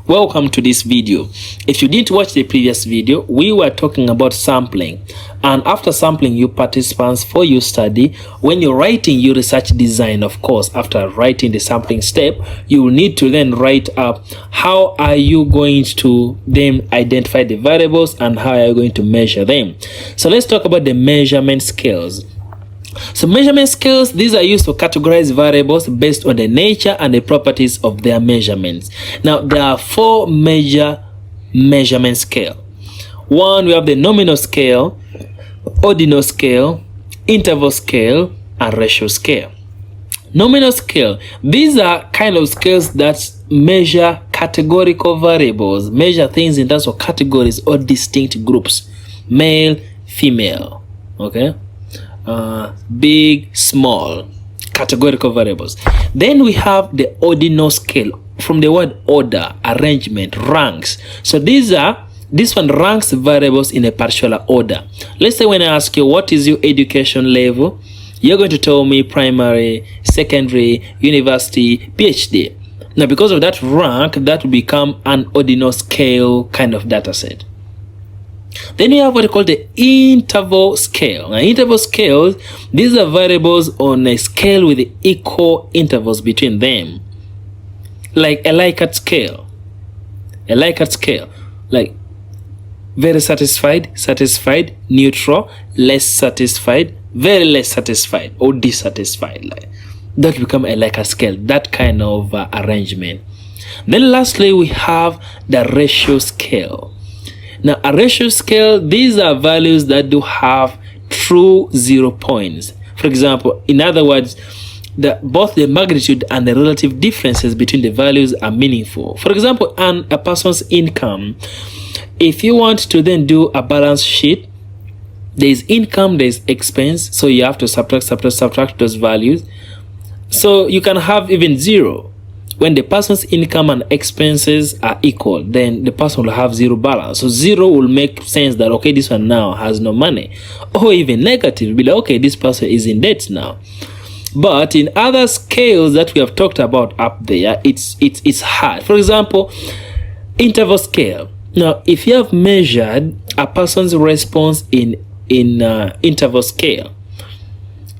Welcome to this video. If you didn't watch the previous video, we were talking about sampling. And after sampling, you participants for your study, when you're writing your research design, of course, after writing the sampling step, you will need to then write up how are you going to then identify the variables and how are you going to measure them. So let's talk about the measurement scales. So measurement scales, these are used to categorize variables based on the nature and the properties of their measurements. Now, there are four major measurement scale. One, we have the nominal scale, ordinal scale, interval scale, and ratio scale. Nominal scale, these are kind of scales that measure categorical variables, measure things in terms of categories or distinct groups, male, female, okay? Big, small, categorical variables. Then we have the ordinal scale, from the word order, arrangement, ranks. So this one ranks variables in a particular order. Let's say when I ask you what is your education level, you're going to tell me primary, secondary, university, PhD. Now because of that rank, that will become an ordinal scale kind of data set. Then we have what we call the interval scale. Now, interval scales, these are variables on a scale with equal intervals between them. Like a Likert scale. A Likert scale. Like very satisfied, satisfied, neutral, less satisfied, very less satisfied, or dissatisfied. Like that become a Likert scale. That kind of arrangement. Then lastly, we have the ratio scale. Now, a ratio scale, these are values that do have true 0 points. For example, in other words, both the magnitude and the relative differences between the values are meaningful. For example, a person's income, if you want to then do a balance sheet, there is income, there is expense, so you have to subtract those values. So you can have even 0. When the person's income and expenses are equal, then the person will have 0 balance. So 0 will make sense that, okay, this one now has no money. Or even negative, be like, okay, this person is in debt now. But in other scales that we have talked about up there, it's hard. For example, interval scale. Now, if you have measured a person's response in interval scale,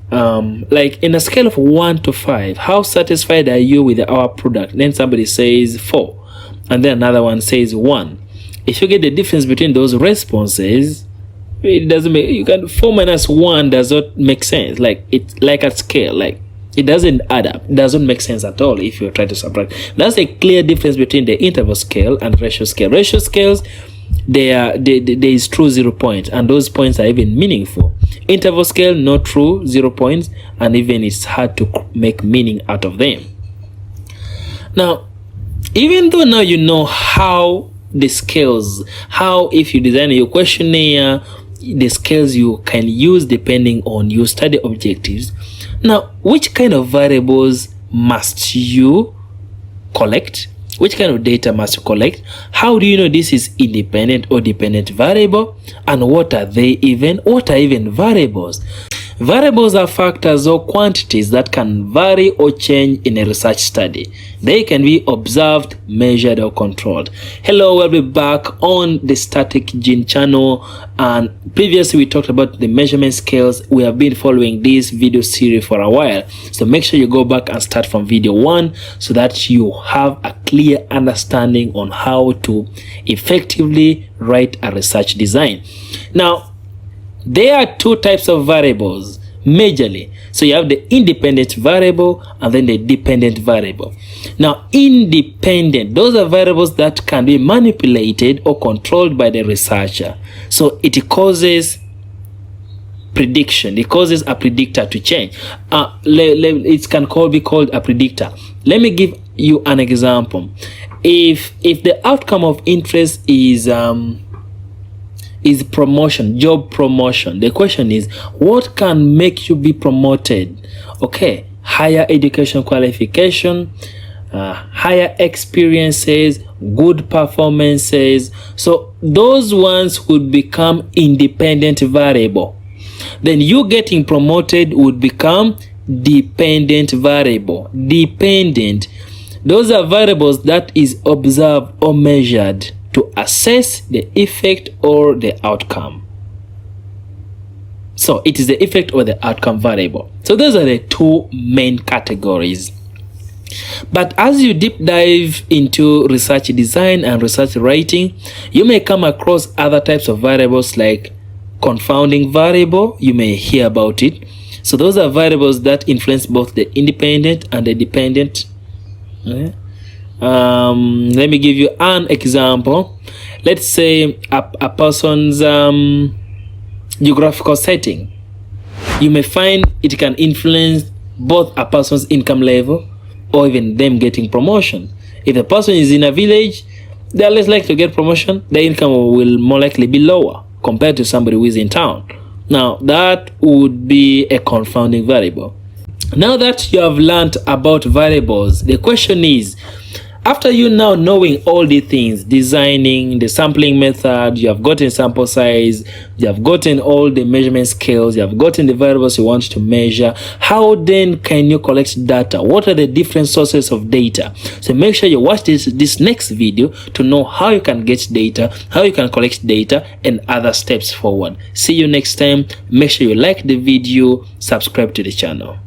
like in a scale of 1 to 5, how satisfied are you with our product? Then somebody says 4, and then another one says 1. If you get the difference between those responses, it doesn't make, you can 4 minus 1 does not make sense. Like it's like a scale, like it doesn't add up. It doesn't make sense at all if you try to subtract. That's a clear difference between the interval scale and ratio scale. Ratio scales, there is true 0 points, and those points are even meaningful. Interval scale, no true 0 points, and even it's hard to make meaning out of them. Now, even though now you know how the scales, how if you design your questionnaire, the scales you can use depending on your study objectives. Now, which kind of variables must you collect? Which kind of data must you collect? How do you know this is independent or dependent variable? And what are they even? What are even variables? Variables are factors or quantities that can vary or change in a research study. They can be observed, measured, or controlled. Hello, we'll be back on the Static Gene channel, and previously we talked about the measurement scales. We have been following this video series for a while, so make sure you go back and start from video 1 so that you have a clear understanding on how to effectively write a research design. Now, there are 2 types of variables majorly. So you have the independent variable and then the dependent variable. Now, independent, those are variables that can be manipulated or controlled by the researcher. So it causes prediction. It causes a predictor to change. It can be called a predictor. Let me give you an example. If the outcome of interest is promotion, job promotion, the question is, what can make you be promoted? Okay, higher education qualification, higher experiences, good performances. So those ones would become independent variable. Then you getting promoted would become dependent variable. Dependent Those are variables that is observed or measured to assess the effect or the outcome. So it is the effect or the outcome variable. So those are the two main categories. But as you deep dive into research design and research writing, you may come across other types of variables like confounding variable. You may hear about it. So those are variables that influence both the independent and the dependent. Let me give you an example. Let's say a person's geographical setting. You may find it can influence both a person's income level or even them getting promotion. If a person is in a village, they are less likely to get promotion. Their income will more likely be lower compared to somebody who is in town. Now, that would be a confounding variable. Now that you have learned about variables, the question is, after you now knowing all the things, designing the sampling method, you have gotten sample size, you have gotten all the measurement scales, you have gotten the variables you want to measure, how then can you collect data? What are the different sources of data? So make sure you watch this next video to know how you can get data, how you can collect data, and other steps forward. See you next time. Make sure you like the video, subscribe to the channel.